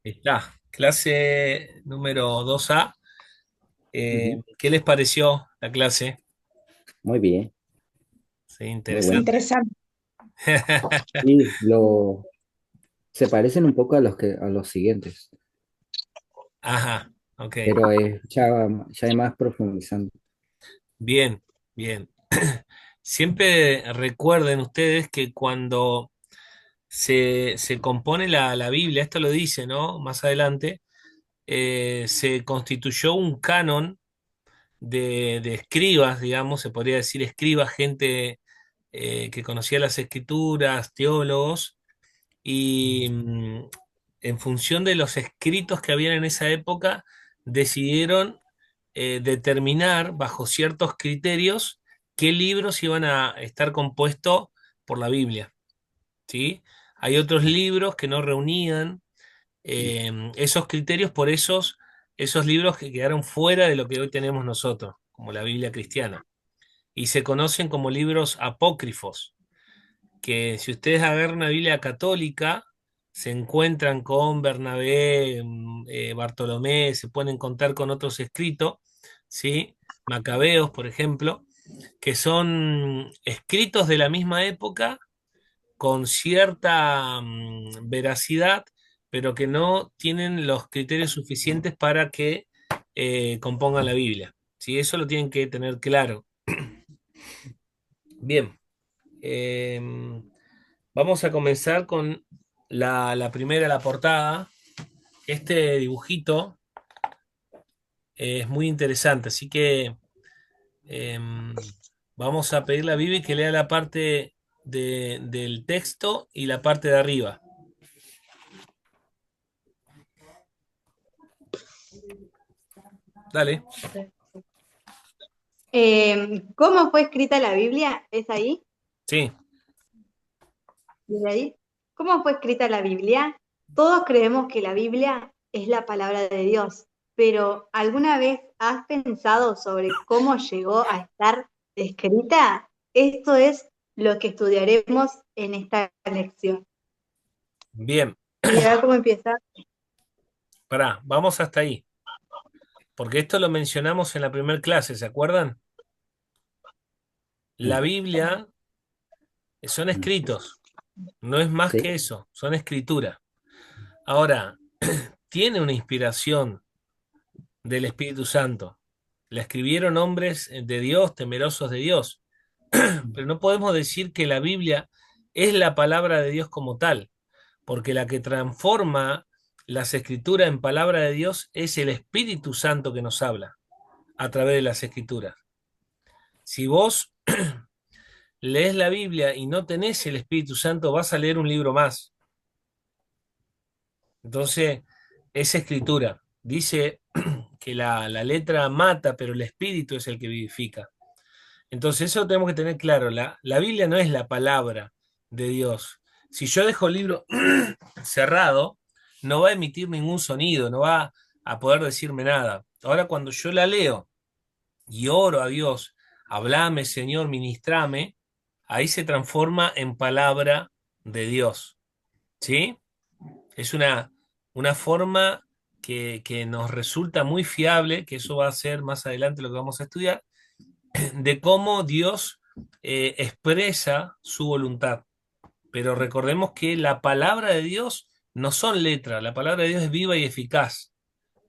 Está, clase número 2A. Ujú. ¿Qué les pareció la clase? Muy bien, Sí, muy bueno. interesante. Interesante. Sí, se parecen un poco a a los siguientes, Ajá, ok. pero ya es más profundizando. Bien, bien. Siempre recuerden ustedes que cuando se compone la Biblia, esto lo dice, ¿no? Más adelante, se constituyó un canon de escribas, digamos, se podría decir escribas, gente que conocía las escrituras, teólogos, y en función de los escritos que habían en esa época, decidieron determinar bajo ciertos criterios qué libros iban a estar compuestos por la Biblia, ¿sí? Hay otros libros que no reunían esos criterios, por esos libros que quedaron fuera de lo que hoy tenemos nosotros, como la Biblia cristiana, y se conocen como libros apócrifos, que si ustedes agarran una Biblia católica, se encuentran con Bernabé, Bartolomé, se pueden encontrar con otros escritos, ¿sí? Macabeos, por ejemplo, que son escritos de la misma época con cierta veracidad, pero que no tienen los criterios suficientes para que compongan la Biblia. ¿Sí? Eso lo tienen que tener claro. Bien. Vamos a comenzar con la primera, la portada. Este dibujito es muy interesante, así que vamos a pedirle a Vivi que lea la parte del texto y la parte de arriba. Dale. ¿Cómo fue escrita la Biblia? ¿Es ahí? Sí, ¿Desde ahí? ¿Cómo fue escrita la Biblia? Todos creemos que la Biblia es la palabra de Dios, pero ¿alguna vez has pensado sobre cómo llegó a estar escrita? Esto es lo que estudiaremos en esta lección. bien. Y a ver cómo empieza. Pará, vamos hasta ahí, porque esto lo mencionamos en la primera clase, ¿se acuerdan? La Mm, Biblia son mm. escritos, no es más que Sí, eso, son escritura. Ahora, tiene una inspiración del Espíritu Santo. La escribieron hombres de Dios, temerosos de Dios, pero no podemos decir que la Biblia es la palabra de Dios como tal, porque la que transforma las escrituras en palabra de Dios es el Espíritu Santo que nos habla a través de las escrituras. Si vos lees la Biblia y no tenés el Espíritu Santo, vas a leer un libro más. Entonces, es escritura. Dice que la letra mata, pero el Espíritu es el que vivifica. Entonces, eso lo tenemos que tener claro. La Biblia no es la palabra de Dios. Si yo dejo el libro cerrado, no va a emitir ningún sonido, no va a poder decirme nada. Ahora, cuando yo la leo y oro a Dios, hablame, Señor, ministrame, ahí se transforma en palabra de Dios. ¿Sí? Es una forma que nos resulta muy fiable, que eso va a ser más adelante lo que vamos a estudiar, de cómo Dios expresa su voluntad. Pero recordemos que la palabra de Dios no son letras, la palabra de Dios es viva y eficaz.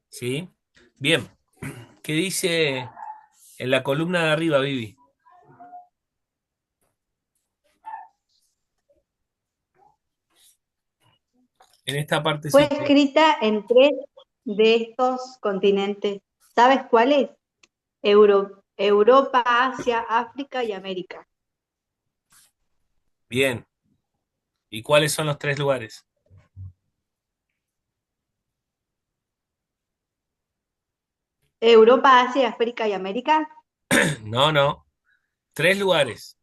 ¿Sí? Bien, ¿qué dice en la columna de arriba, Vivi? En esta Fue partecita. escrita en tres de estos continentes. ¿Sabes cuáles? Europa, Asia, África y América. Bien, ¿y cuáles son los tres lugares? Europa, Asia, África y América. No, no, tres lugares.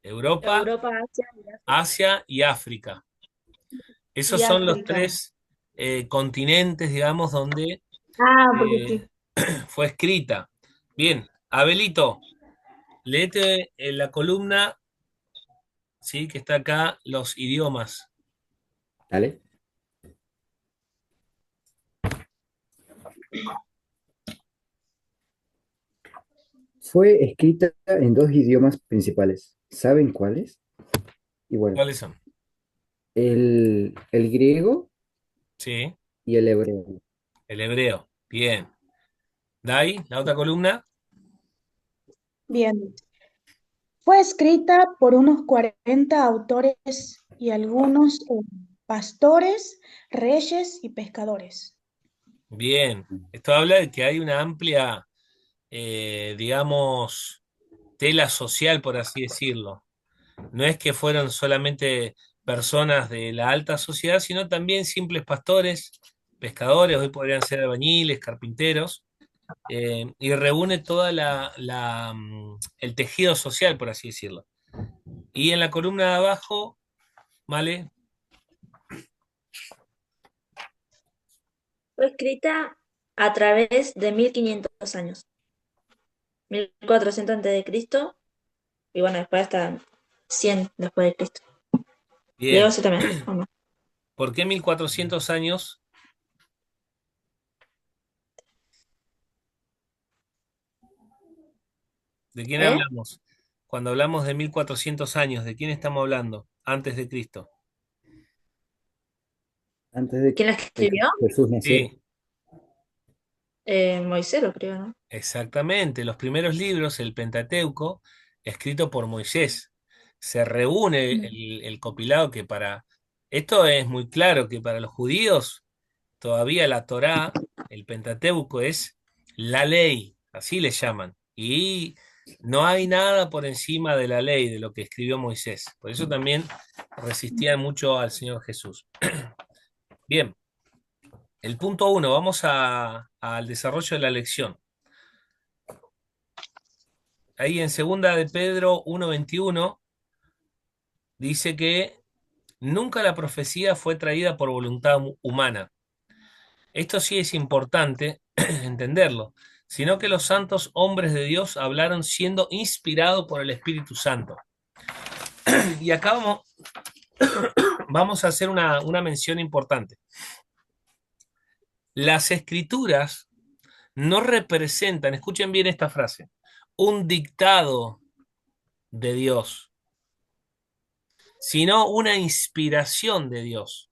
Europa, Europa, Asia y África. Asia y África. Esos Y son los África. tres continentes, digamos, donde Ah, porque eh, sí. fue escrita. Bien, Abelito, léete en la columna, sí, que está acá, los idiomas. dale. Fue escrita en dos idiomas principales. ¿Saben cuáles? Y bueno, ¿Cuáles son? el griego Sí, y el hebreo. el hebreo. Bien. Dai, la otra columna. Bien, fue escrita por unos 40 autores y algunos pastores, reyes y pescadores. Bien. Esto habla de que hay una amplia, digamos, tela social, por así decirlo. No es que fueron solamente personas de la alta sociedad, sino también simples pastores, pescadores, hoy podrían ser albañiles, carpinteros, y reúne toda el tejido social, por así decirlo. Y en la columna de abajo, ¿vale? Fue escrita a través de 1500 años, 1400 antes de Cristo, y bueno, después hasta 100 después de Cristo. Leo Bien. sí también, o no. ¿Por qué 1400 años? ¿De quién ¿Eh? hablamos? Cuando hablamos de 1400 años, ¿de quién estamos hablando? Antes de Cristo. Antes de ¿Quién la que escribió? Jesús naciera. Sí, Moisés lo creo, ¿no? exactamente. Los primeros libros, el Pentateuco, escrito por Moisés. Se reúne Mm. el copilado que para... Esto es muy claro que para los judíos todavía la Torá, el Pentateuco es la ley, así le llaman. Y no hay nada por encima de la ley, de lo que escribió Moisés. Por eso también resistían mucho al Señor Jesús. Bien, el punto uno, vamos al desarrollo de la lección. Ahí en segunda de Pedro 1:21 dice que nunca la profecía fue traída por voluntad humana. Esto sí es importante entenderlo, sino que los santos hombres de Dios hablaron siendo inspirados por el Espíritu Santo. Y acá vamos a hacer una mención importante. Las escrituras no representan, escuchen bien esta frase, un dictado de Dios, sino una inspiración de Dios.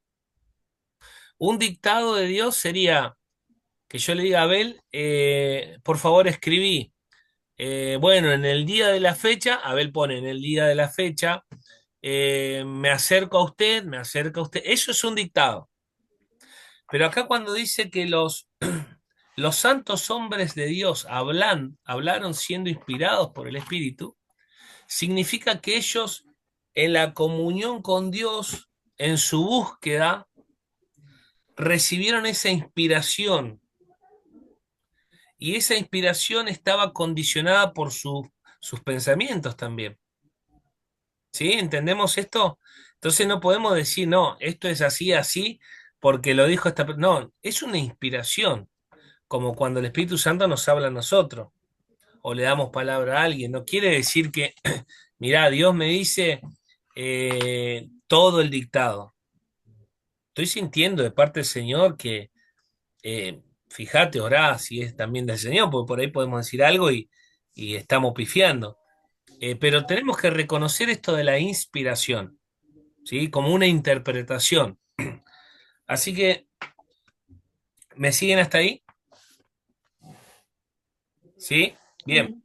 Un dictado de Dios sería que yo le diga a Abel, por favor escribí. Bueno, en el día de la fecha, Abel pone en el día de la fecha, me acerco a usted, me acerca a usted. Eso es un dictado. Pero acá cuando dice que los santos hombres de Dios hablaron siendo inspirados por el Espíritu, significa que ellos en la comunión con Dios, en su búsqueda, recibieron esa inspiración y esa inspiración estaba condicionada por sus pensamientos también. ¿Sí? ¿Entendemos esto? Entonces no podemos decir, no, esto es así, así, porque lo dijo esta persona. No, es una inspiración, como cuando el Espíritu Santo nos habla a nosotros o le damos palabra a alguien. No quiere decir que, mirá, Dios me dice todo el dictado. Estoy sintiendo de parte del Señor que, fíjate, orá si es también del Señor, porque por ahí podemos decir algo y estamos pifiando. Pero tenemos que reconocer esto de la inspiración, ¿sí? Como una interpretación. Así que, ¿me siguen hasta ahí? ¿Sí? Bien.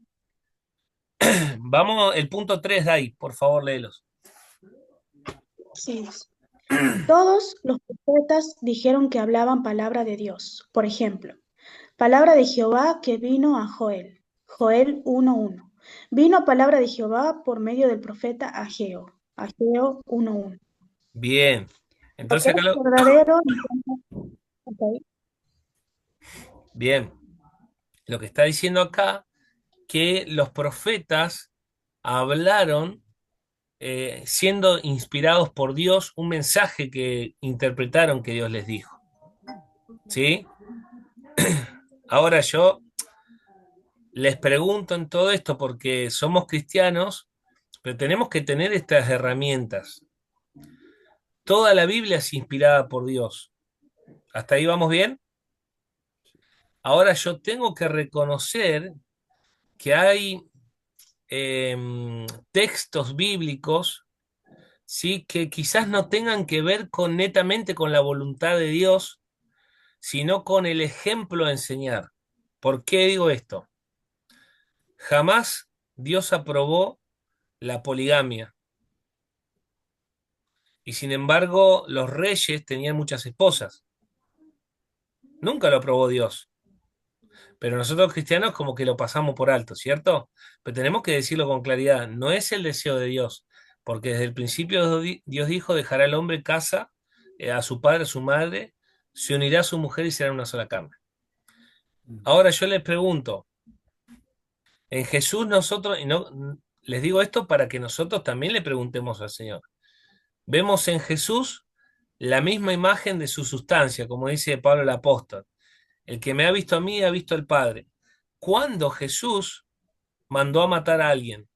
Mm. Vamos, el punto 3 de ahí, por favor, léelos. Sí. Todos los profetas dijeron que hablaban palabra de Dios. Por ejemplo, palabra de Jehová que vino a Joel. Joel 1:1. Vino palabra de Jehová por medio del profeta Ageo. Ageo 1:1. Bien. Lo que Entonces acá es verdadero, ok. bien. Lo que está diciendo acá, que los profetas hablaron siendo inspirados por Dios un mensaje que interpretaron que Dios les dijo. ¿Sí? Ahora yo les pregunto en todo esto porque somos cristianos, pero tenemos que tener estas herramientas. Toda la Biblia es inspirada por Dios. ¿Hasta ahí vamos bien? Ahora yo tengo que reconocer que hay textos bíblicos, ¿sí? Que quizás no tengan que ver con netamente con la voluntad de Dios, sino con el ejemplo a enseñar. ¿Por qué digo esto? Jamás Dios aprobó la poligamia y sin embargo los reyes tenían muchas esposas. Nunca lo aprobó Dios, pero nosotros cristianos como que lo pasamos por alto, ¿cierto? Pero tenemos que decirlo con claridad, no es el deseo de Dios, porque desde el principio Dios dijo, dejará al hombre casa, a su padre, a su madre, se unirá a su mujer y será una sola carne. Ahora yo les pregunto, en Jesús nosotros, y no, les digo esto para que nosotros también le preguntemos al Señor. Vemos en Jesús la misma imagen de su sustancia, como dice Pablo el apóstol. El que me ha visto a mí ha visto al Padre. ¿Cuándo Jesús mandó a matar a alguien?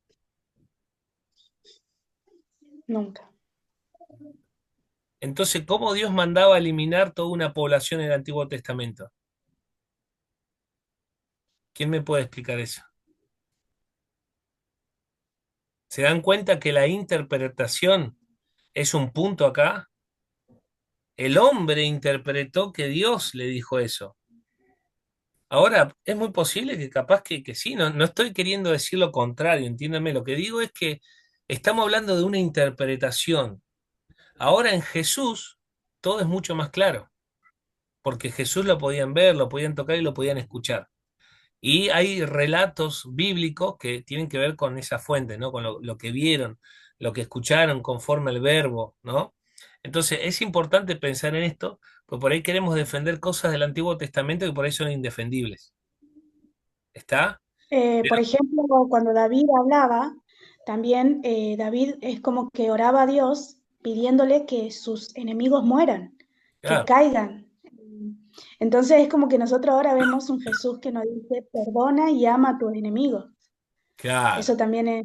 Nunca. Entonces, ¿cómo Dios mandaba a eliminar toda una población en el Antiguo Testamento? ¿Quién me puede explicar eso? ¿Se dan cuenta que la interpretación es un punto acá? El hombre interpretó que Dios le dijo eso. Ahora, es muy posible que capaz que sí, no estoy queriendo decir lo contrario, entiéndame. Lo que digo es que estamos hablando de una interpretación. Ahora en Jesús todo es mucho más claro, porque Jesús lo podían ver, lo podían tocar y lo podían escuchar. Y hay relatos bíblicos que tienen que ver con esa fuente, ¿no? Con lo que vieron, lo que escucharon conforme al verbo, ¿no? Entonces es importante pensar en esto, porque por ahí queremos defender cosas del Antiguo Testamento que por ahí son indefendibles. ¿Está? Por Pero, ejemplo, cuando David hablaba, también David es como que oraba a Dios pidiéndole que sus enemigos mueran, que claro, caigan. Entonces es como que nosotros ahora vemos un Jesús que nos dice, perdona y ama a tus enemigos. claro. Eso también es,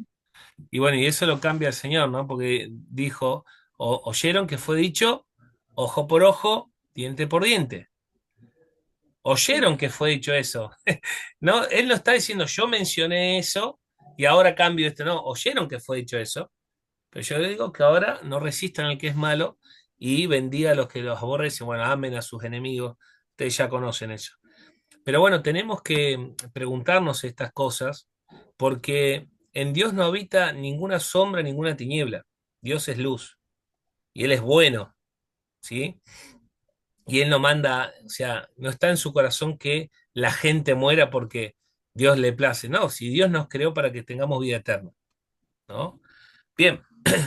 Y bueno, y eso lo cambia el Señor, ¿no? Porque dijo, oyeron que fue dicho, ojo por ojo, diente por diente. sí. Oyeron que fue dicho eso. No, él no está diciendo yo mencioné eso y ahora cambio esto. No, oyeron que fue dicho eso. Pero yo le digo que ahora no resistan al que es malo y bendiga a los que los aborrecen. Bueno, amen a sus enemigos. Ustedes ya conocen eso. Pero bueno, tenemos que preguntarnos estas cosas porque en Dios no habita ninguna sombra, ninguna tiniebla. Dios es luz y Él es bueno, ¿sí? Y Él no manda, o sea, no está en su corazón que la gente muera porque Dios le place. No, si Dios nos creó para que tengamos vida eterna, ¿no? Bien,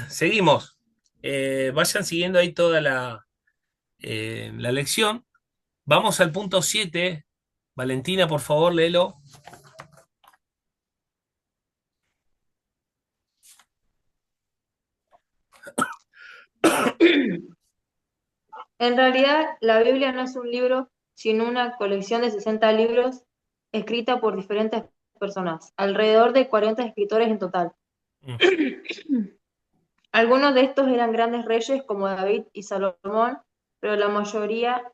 seguimos. Vayan siguiendo ahí toda la lección. Vamos al punto 7. Valentina, por favor, léelo. En realidad, la Biblia no es un libro, sino una colección de 60 libros escrita por diferentes personas, alrededor de 40 escritores en total. Mm, Algunos de estos eran grandes reyes como David y Salomón, pero la mayoría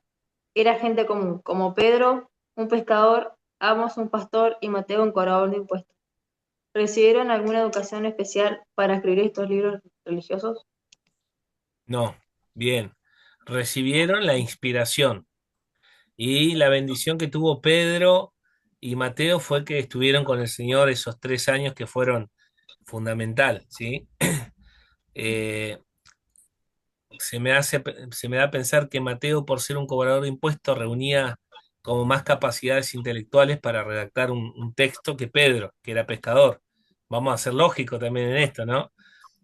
era gente común, como Pedro, un pescador, Amos, un pastor, y Mateo, un cobrador de impuestos. ¿Recibieron alguna educación especial para escribir estos libros religiosos? no, bien. Recibieron la inspiración y la bendición que tuvo Pedro y Mateo fue que estuvieron con el Señor esos 3 años que fueron fundamental, ¿sí? Eh, se me da a pensar que Mateo, por ser un cobrador de impuestos, reunía como más capacidades intelectuales para redactar un texto que Pedro, que era pescador. Vamos a ser lógicos también en esto, ¿no?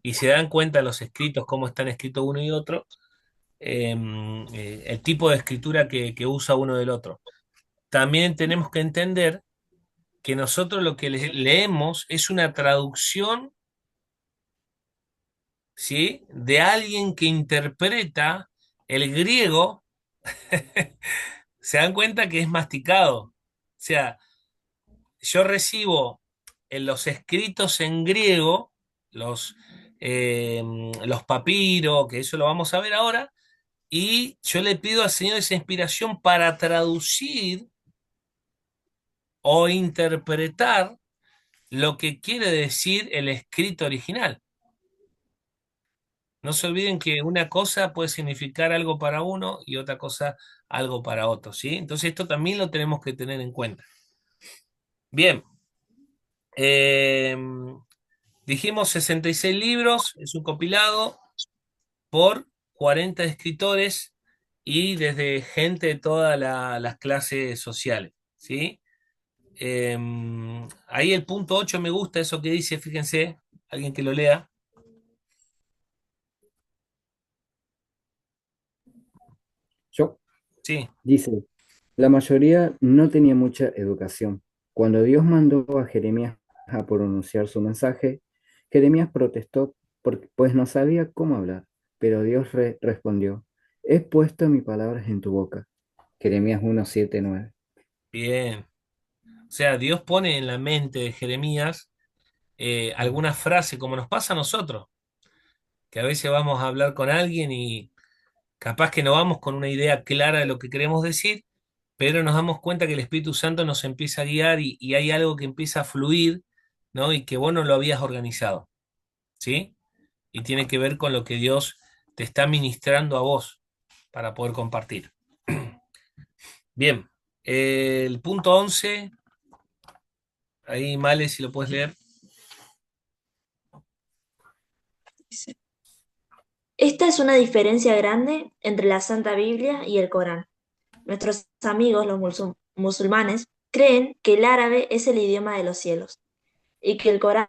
Y se dan cuenta los escritos, cómo están escritos uno y otro, el tipo de escritura que usa uno del otro. También tenemos que entender que nosotros lo que leemos es una traducción, ¿sí? De alguien que interpreta el griego. Se dan cuenta que es masticado. O sea, yo recibo en los escritos en griego, eh, los papiros, que eso lo vamos a ver ahora, y yo le pido al Señor esa inspiración para traducir o interpretar lo que quiere decir el escrito original. No se olviden que una cosa puede significar algo para uno y otra cosa algo para otro, ¿sí? Entonces esto también lo tenemos que tener en cuenta. Bien, eh, dijimos 66 libros, es un compilado por 40 escritores y desde gente de todas las clases sociales, ¿sí? Eh, Ahí el punto 8 me gusta eso que dice, fíjense, alguien que lo lea. Yo, Sí, dice, la mayoría no tenía mucha educación. Cuando Dios mandó a Jeremías a pronunciar su mensaje, Jeremías protestó pues no sabía cómo hablar, pero Dios respondió, he puesto mis palabras en tu boca. Jeremías 1, 7, 9. bien. O sea, Dios pone en la mente de Jeremías alguna frase, como nos pasa a nosotros, que a veces vamos a hablar con alguien y capaz que no vamos con una idea clara de lo que queremos decir, pero nos damos cuenta que el Espíritu Santo nos empieza a guiar y hay algo que empieza a fluir, ¿no? Y que vos no lo habías organizado, ¿sí? Y tiene que ver con lo que Dios te está ministrando a vos para poder compartir. Bien, el punto 11 ahí Male, si lo puedes leer. Esta es una diferencia grande entre la Santa Biblia y el Corán. Nuestros amigos, los musulmanes, creen que el árabe es el idioma de los cielos y que el Corán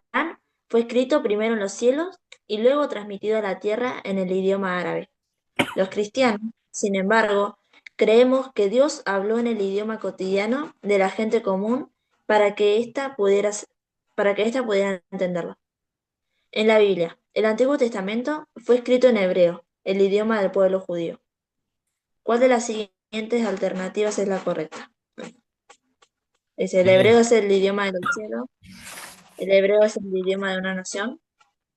fue escrito primero en los cielos y luego transmitido a la tierra en el idioma árabe. Los cristianos, sin embargo, creemos que Dios habló en el idioma cotidiano de la gente común para que ésta pudiera entenderlo. En la Biblia, el Antiguo Testamento fue escrito en hebreo, el idioma del pueblo judío. ¿Cuál de las siguientes alternativas es la correcta? Dice, el Bien, hebreo es el idioma del cielo, el hebreo es el idioma de una nación,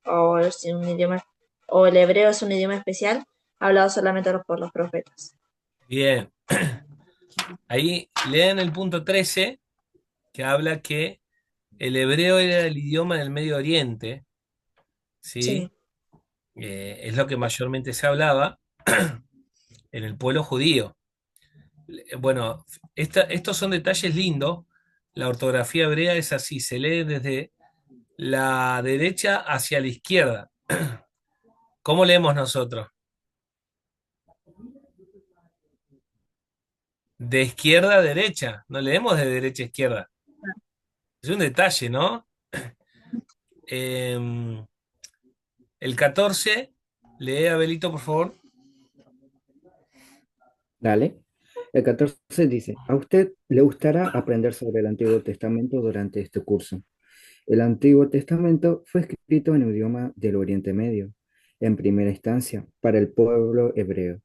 o el hebreo es un idioma especial hablado solamente por los profetas. bien. Ahí leen el punto 13 que habla que el hebreo era el idioma del Medio Oriente, ¿sí? Sí, Es lo que mayormente se hablaba en el pueblo judío. Bueno, estos son detalles lindos. La ortografía hebrea es así, se lee desde la derecha hacia la izquierda. ¿Cómo leemos nosotros? De izquierda a derecha, no leemos de derecha a izquierda. Es un detalle, ¿no? Eh, el 14, lee Abelito, por favor. Dale. El 14 dice, a usted le gustará aprender sobre el Antiguo Testamento durante este curso. El Antiguo Testamento fue escrito en el idioma del Oriente Medio, en primera instancia, para el pueblo hebreo.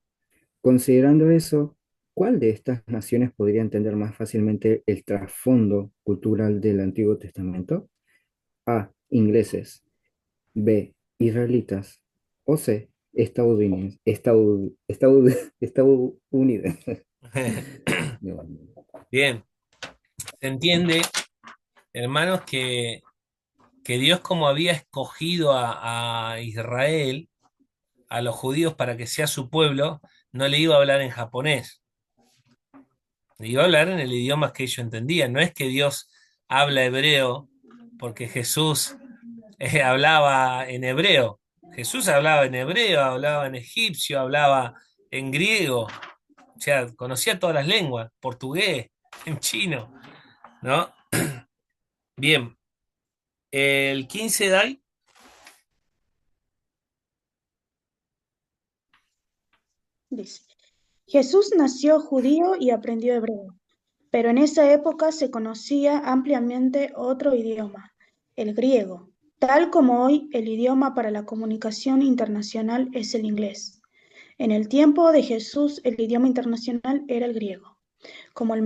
Considerando eso, ¿cuál de estas naciones podría entender más fácilmente el trasfondo cultural del Antiguo Testamento? A. Ingleses. B. Israelitas. O C. Estadounidenses. Estadounidenses. No, Bien, se entiende, hermanos, que Dios como había escogido a Israel, a los judíos para que sea su pueblo, no le iba a hablar en japonés, le iba a hablar en el idioma que ellos entendían. No es que Dios habla hebreo porque Jesús hablaba en hebreo. Jesús hablaba en hebreo, hablaba en egipcio, hablaba en griego, o sea, conocía todas las lenguas, portugués, en chino, ¿no? Bien, el 15 Dai, dice. Jesús nació judío y aprendió hebreo, pero en esa época se conocía ampliamente otro idioma, el griego, tal como hoy el idioma para la comunicación internacional es el inglés. En el tiempo de Jesús el idioma internacional era el griego. Como el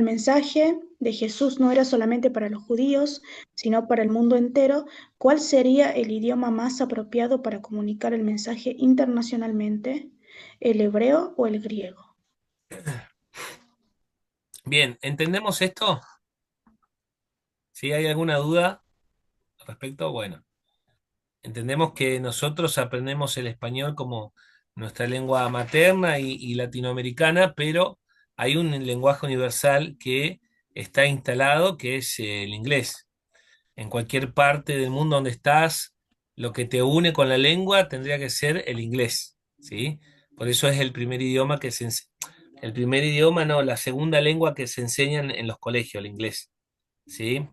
mensaje de Jesús no era solamente para los judíos, sino para el mundo entero, ¿cuál sería el idioma más apropiado para comunicar el mensaje internacionalmente? ¿El hebreo o el griego? bien, ¿entendemos esto? ¿Sí? ¿Hay alguna duda al respecto? Bueno, entendemos que nosotros aprendemos el español como nuestra lengua materna y latinoamericana, pero hay un lenguaje universal que está instalado, que es el inglés. En cualquier parte del mundo donde estás, lo que te une con la lengua tendría que ser el inglés, ¿sí? Por eso es el primer idioma el primer idioma, no, la segunda lengua que se enseña en los colegios, el inglés, ¿sí?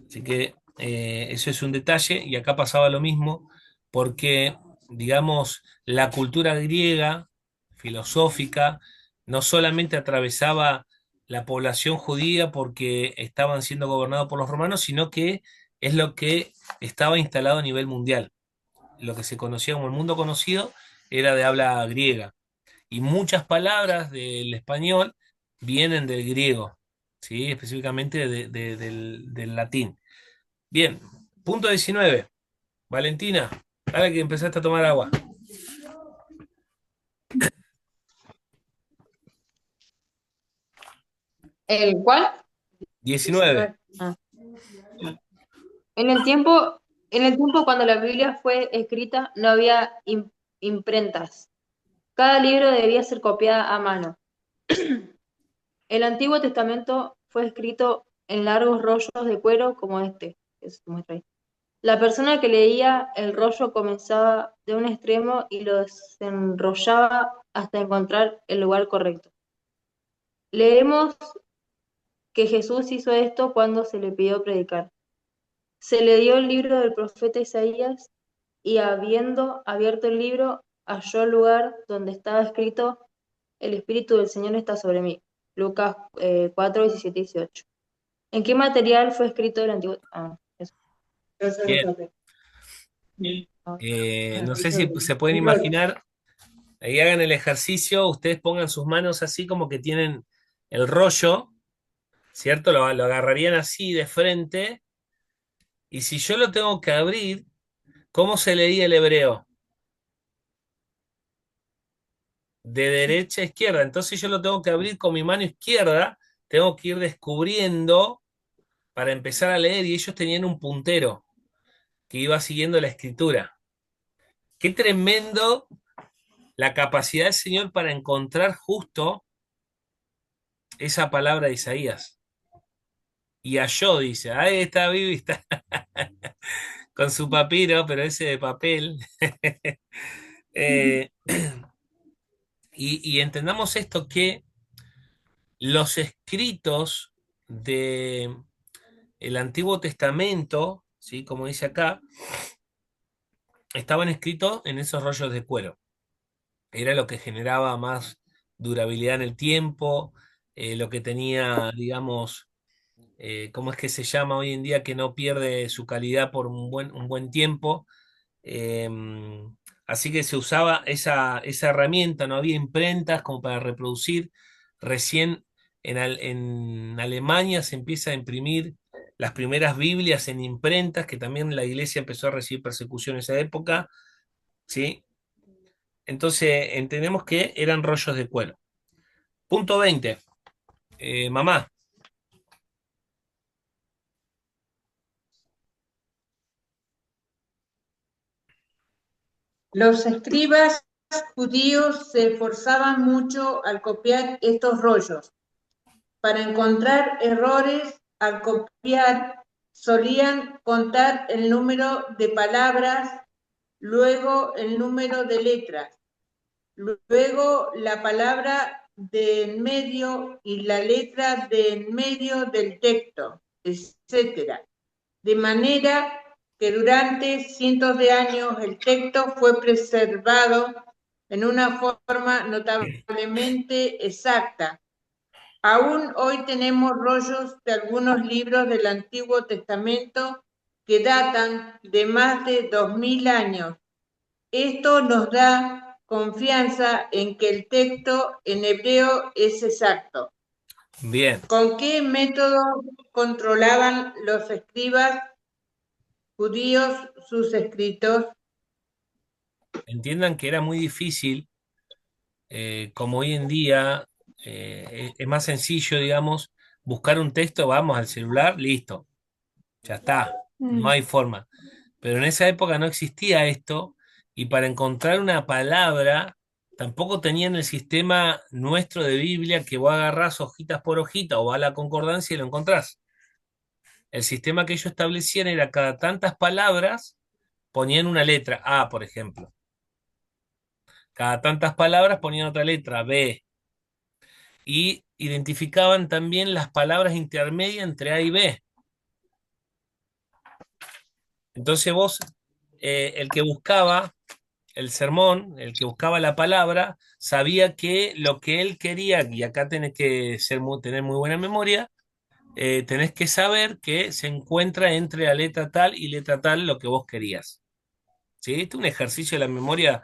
Así que eso es un detalle y acá pasaba lo mismo porque, digamos, la cultura griega, filosófica, no solamente atravesaba la población judía porque estaban siendo gobernados por los romanos, sino que es lo que estaba instalado a nivel mundial. Lo que se conocía como el mundo conocido era de habla griega y muchas palabras del español vienen del griego, ¿sí? Específicamente del latín. Bien, punto 19. Valentina, dale que empezaste a tomar agua. ¿El cuál? 19. 19. Ah. En el tiempo, en el tiempo cuando la Biblia fue escrita, no había imprentas. Cada libro debía ser copiado a mano. El Antiguo Testamento fue escrito en largos rollos de cuero como este, que se muestra ahí. La persona que leía el rollo comenzaba de un extremo y lo desenrollaba hasta encontrar el lugar correcto. Leemos que Jesús hizo esto cuando se le pidió predicar. Se le dio el libro del profeta Isaías y habiendo abierto el libro, halló el lugar donde estaba escrito, el Espíritu del Señor está sobre mí. Lucas 4, 17 y 18. ¿En qué material fue escrito el Antiguo? Eso. Bien. No sé si se pueden imaginar, ahí hagan el ejercicio, ustedes pongan sus manos así como que tienen el rollo, ¿cierto? Lo agarrarían así de frente, y si yo lo tengo que abrir, ¿cómo se leía el hebreo? De derecha a izquierda. Entonces yo lo tengo que abrir con mi mano izquierda, tengo que ir descubriendo para empezar a leer, y ellos tenían un puntero que iba siguiendo la escritura. Qué tremendo la capacidad del Señor para encontrar justo esa palabra de Isaías. Y halló, dice, ahí está Vivi, está con su papiro, pero ese de papel. Eh, y entendamos esto, que los escritos de el Antiguo Testamento, ¿sí? Como dice acá, estaban escritos en esos rollos de cuero. Era lo que generaba más durabilidad en el tiempo, lo que tenía, digamos, ¿cómo es que se llama hoy en día? Que no pierde su calidad por un buen tiempo. Eh, Así que se usaba esa herramienta, no había imprentas como para reproducir. Recién en Alemania se empieza a imprimir las primeras Biblias en imprentas, que también la iglesia empezó a recibir persecución en esa época, ¿sí? Entonces entendemos que eran rollos de cuero. Punto 20. Mamá. Los escribas judíos se esforzaban mucho al copiar estos rollos. Para encontrar errores al copiar, solían contar el número de palabras, luego el número de letras, luego la palabra de en medio y la letra de en medio del texto, etc. De manera que durante cientos de años el texto fue preservado en una forma notablemente exacta. Aún hoy tenemos rollos de algunos libros del Antiguo Testamento que datan de más de 2000 años. Esto nos da confianza en que el texto en hebreo es exacto. Bien. ¿Con qué método controlaban los escribas judíos sus escritos? Entiendan que era muy difícil, como hoy en día es más sencillo, digamos, buscar un texto, vamos al celular, listo. Ya está, no hay forma. Pero en esa época no existía esto y para encontrar una palabra tampoco tenían el sistema nuestro de Biblia que vos agarrás hojitas por hojita o va a la concordancia y lo encontrás. El sistema que ellos establecían era cada tantas palabras ponían una letra A, por ejemplo. Cada tantas palabras ponían otra letra B y identificaban también las palabras intermedias entre A y B. Entonces vos, el que buscaba el sermón, el que buscaba la palabra, sabía que lo que él quería, y acá tenés que tener muy buena memoria, tenés que saber que se encuentra entre la letra tal y letra tal lo que vos querías. ¿Sí? Este es un ejercicio de la memoria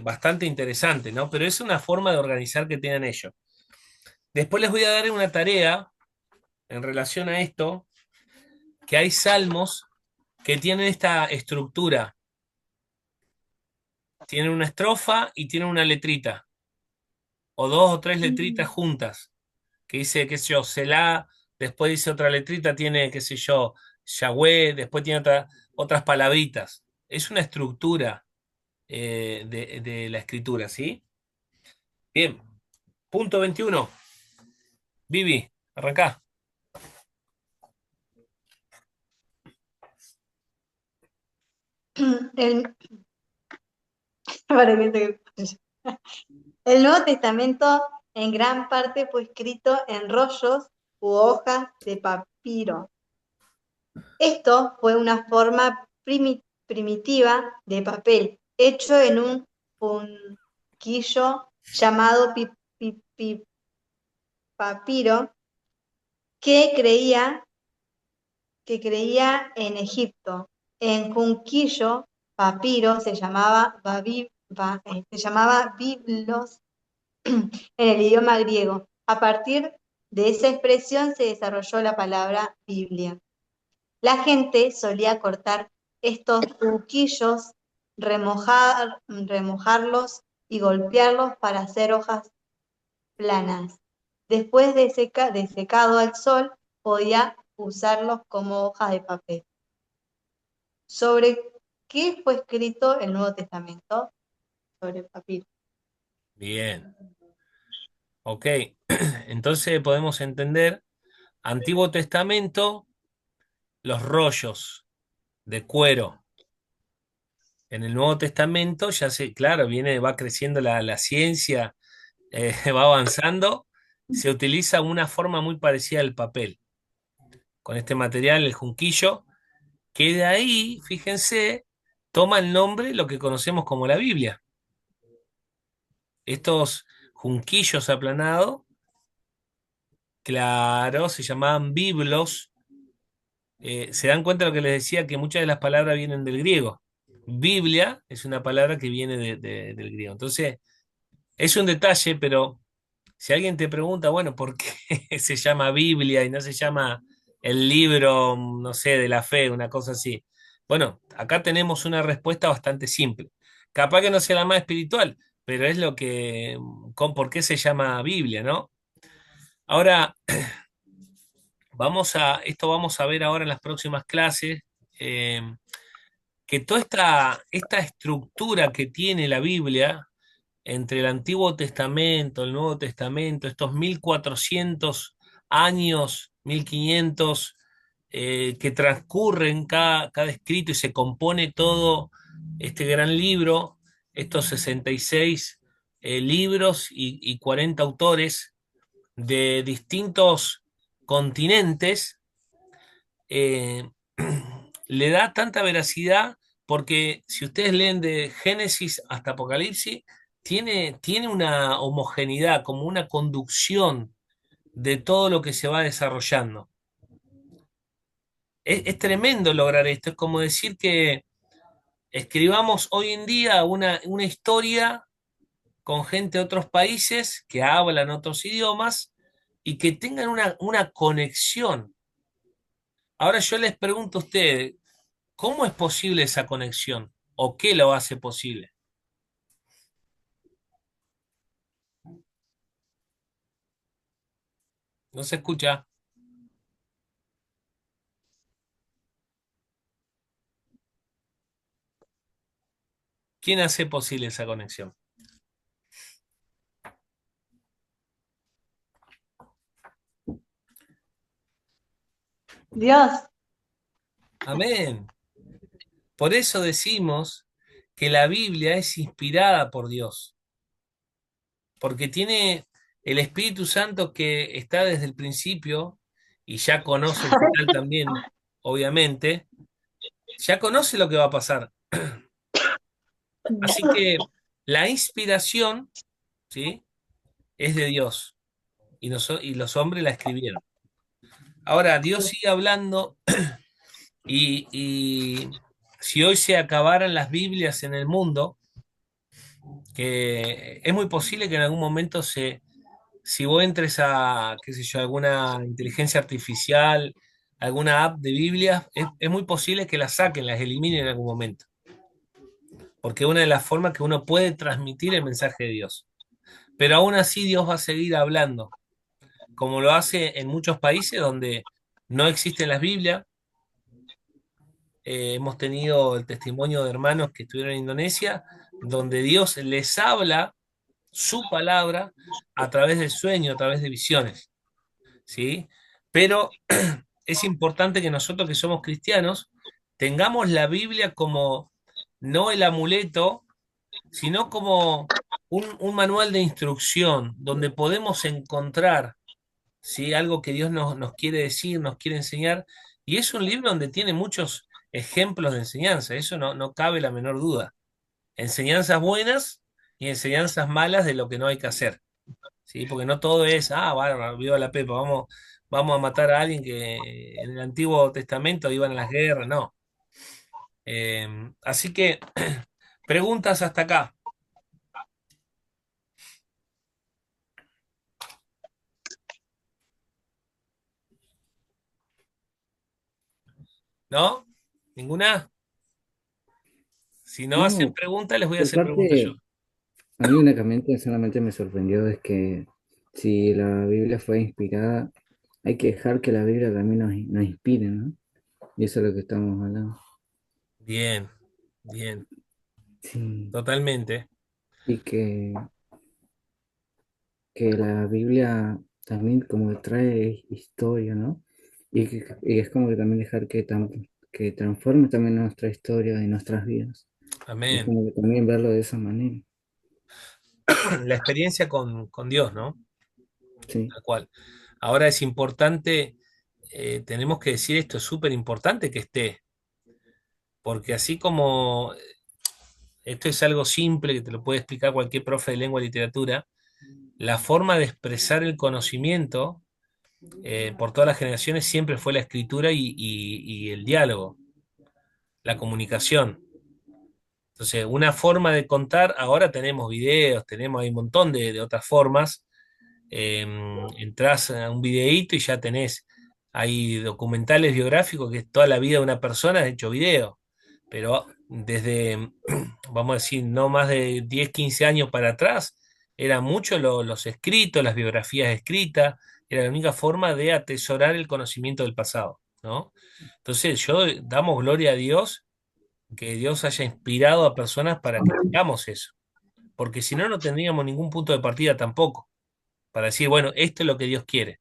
bastante interesante, ¿no? Pero es una forma de organizar que tienen ellos. Después les voy a dar una tarea en relación a esto, que hay salmos que tienen esta estructura. Tienen una estrofa y tienen una letrita, o dos o tres letritas juntas, que dice, qué sé yo, Selah, después dice otra letrita, tiene, qué sé yo, Yahweh, después tiene otras palabritas. Es una estructura de la escritura, ¿sí? Bien, punto 21. Vivi, arrancá. El, el Nuevo Testamento en gran parte fue escrito en rollos u hojas de papiro. Esto fue una forma primitiva de papel, hecho en un punquillo llamado papiro, que creía en Egipto. En Junquillo, papiro se llamaba biblos en el idioma griego. A partir de esa expresión se desarrolló la palabra Biblia. La gente solía cortar estos junquillos, remojarlos y golpearlos para hacer hojas planas. Después de secado al sol, podía usarlos como hojas de papel. ¿Sobre qué fue escrito el Nuevo Testamento? Sobre papiro. Bien, ok. Entonces podemos entender, Antiguo Testamento, los rollos de cuero. En el Nuevo Testamento ya claro, va creciendo la ciencia, va avanzando, se utiliza una forma muy parecida al papel, con este material, el junquillo, que de ahí, fíjense, toma el nombre lo que conocemos como la Biblia. Estos junquillos aplanados, claro, se llamaban biblos. Se dan cuenta de lo que les decía, que muchas de las palabras vienen del griego. Biblia es una palabra que viene del griego. Entonces, es un detalle, pero si alguien te pregunta, bueno, ¿por qué se llama Biblia y no se llama el libro, no sé, de la fe, una cosa así? Bueno, acá tenemos una respuesta bastante simple. Capaz que no sea la más espiritual, pero es lo que, por qué se llama Biblia, ¿no? Ahora, esto vamos a ver ahora en las próximas clases, eh, que toda esta estructura que tiene la Biblia, entre el Antiguo Testamento, el Nuevo Testamento, estos 1400 años, 1500 que transcurren cada escrito y se compone todo este gran libro, estos 66 libros y 40 autores de distintos continentes, eh, le da tanta veracidad porque si ustedes leen de Génesis hasta Apocalipsis, tiene una homogeneidad, como una conducción de todo lo que se va desarrollando. Es tremendo lograr esto, es como decir que escribamos hoy en día una historia con gente de otros países que hablan otros idiomas y que tengan una conexión. Ahora yo les pregunto a ustedes, ¿cómo es posible esa conexión? ¿O qué lo hace posible? No se escucha. ¿Quién hace posible esa conexión? Dios. Amén. Por eso decimos que la Biblia es inspirada por Dios, porque tiene el Espíritu Santo que está desde el principio y ya conoce el final también, obviamente, ya conoce lo que va a pasar. Así que la inspiración, ¿sí? Es de Dios y los hombres la escribieron. Ahora, Dios sigue hablando y si hoy se acabaran las Biblias en el mundo, que es muy posible que en algún momento si vos entres a, qué sé yo, alguna inteligencia artificial, alguna app de Biblia, es muy posible que las saquen, las eliminen en algún momento, porque es una de las formas que uno puede transmitir el mensaje de Dios. Pero aún así Dios va a seguir hablando, como lo hace en muchos países donde no existen las Biblias. Hemos tenido el testimonio de hermanos que estuvieron en Indonesia, donde Dios les habla su palabra a través del sueño, a través de visiones, ¿sí? Pero es importante que nosotros que somos cristianos tengamos la Biblia como no el amuleto, sino como un manual de instrucción donde podemos encontrar, ¿sí? Algo que Dios nos quiere decir, nos quiere enseñar. Y es un libro donde tiene muchos ejemplos de enseñanza, eso no cabe la menor duda. Enseñanzas buenas y enseñanzas malas de lo que no hay que hacer, ¿sí? Porque no todo es, bárbaro, viva la Pepa, vamos a matar a alguien que en el Antiguo Testamento iban a las guerras, no. Así que, preguntas hasta acá, ¿no? ¿Ninguna? Si no hacen No, preguntas, les voy a por hacer preguntas yo. parte, a mí únicamente solamente me sorprendió es que si la Biblia fue inspirada, hay que dejar que la Biblia también nos inspire, ¿no? Y eso es lo que estamos hablando. Bien, bien, Sí, totalmente. y que la Biblia también como trae historia, ¿no? Y es como que también dejar que transforme también nuestra historia y nuestras vidas. Es Amén. como que también verlo de esa manera. La experiencia con Dios, ¿no? Sí, Tal cual. Ahora es importante, tenemos que decir esto, es súper importante que esté, porque así como esto es algo simple que te lo puede explicar cualquier profe de lengua y literatura, la forma de expresar el conocimiento por todas las generaciones siempre fue la escritura y el diálogo, la comunicación. Entonces, una forma de contar, ahora tenemos videos, hay un montón de otras formas. Eh, Entrás a un videíto y ya tenés, hay documentales biográficos que es toda la vida de una persona hecho video, pero desde, vamos a decir, no más de 10 15 años para atrás, eran muchos los escritos, las biografías escritas, era la única forma de atesorar el conocimiento del pasado, ¿no? Entonces, damos gloria a Dios que Dios haya inspirado a personas para que tengamos eso, porque si no, no tendríamos ningún punto de partida tampoco, para decir, bueno, esto es lo que Dios quiere.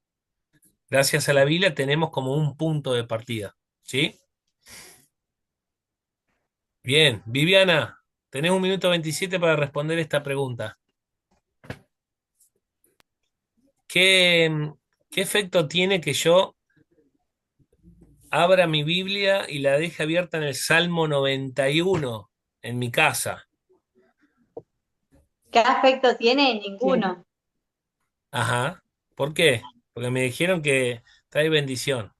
Gracias a la Biblia tenemos como un punto de partida, ¿sí? Bien, Viviana, tenés 1 minuto 27 para responder esta pregunta. ¿Qué, qué efecto tiene que yo abra mi Biblia y la deje abierta en el Salmo 91 en mi casa? ¿Qué aspecto tiene? Sí. Ninguno. Ajá. ¿Por qué? Porque me dijeron que trae bendición.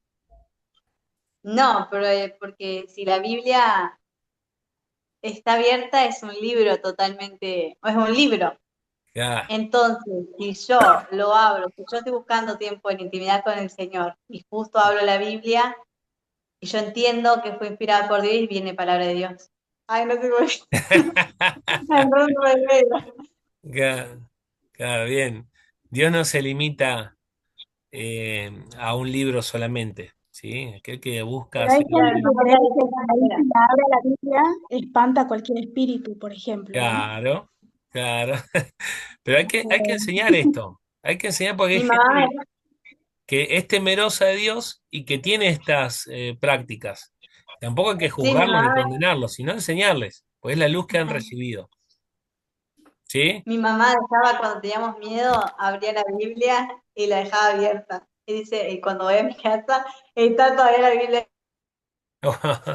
No, pero porque si la Biblia está abierta es un libro totalmente, es un libro. Ya, Entonces, si yo lo abro, si yo estoy buscando tiempo en intimidad con el Señor y justo abro la Biblia y yo entiendo que fue inspirada por Dios y viene palabra de Dios. Ay, no sé cómo no me revela. ya, ya, bien. Dios no se limita a un libro solamente. ¿sí? Aquel que busca Pero hay hacer gente el... que cree que cuando dice la abre la Biblia espanta a cualquier espíritu, por ejemplo, ¿no? Claro, claro. Pero hay que Eh, enseñar esto. Hay que enseñar porque hay Mi gente mamá, que es temerosa de Dios y que tiene estas prácticas. Tampoco hay que sí, mi juzgarlos ni mamá, condenarlos, sino enseñarles, pues es la luz que han recibido. ¿Sí? Mi mamá dejaba cuando teníamos miedo, abría la Biblia y la dejaba abierta. Y dice, y cuando voy a mi casa, está todavía la Biblia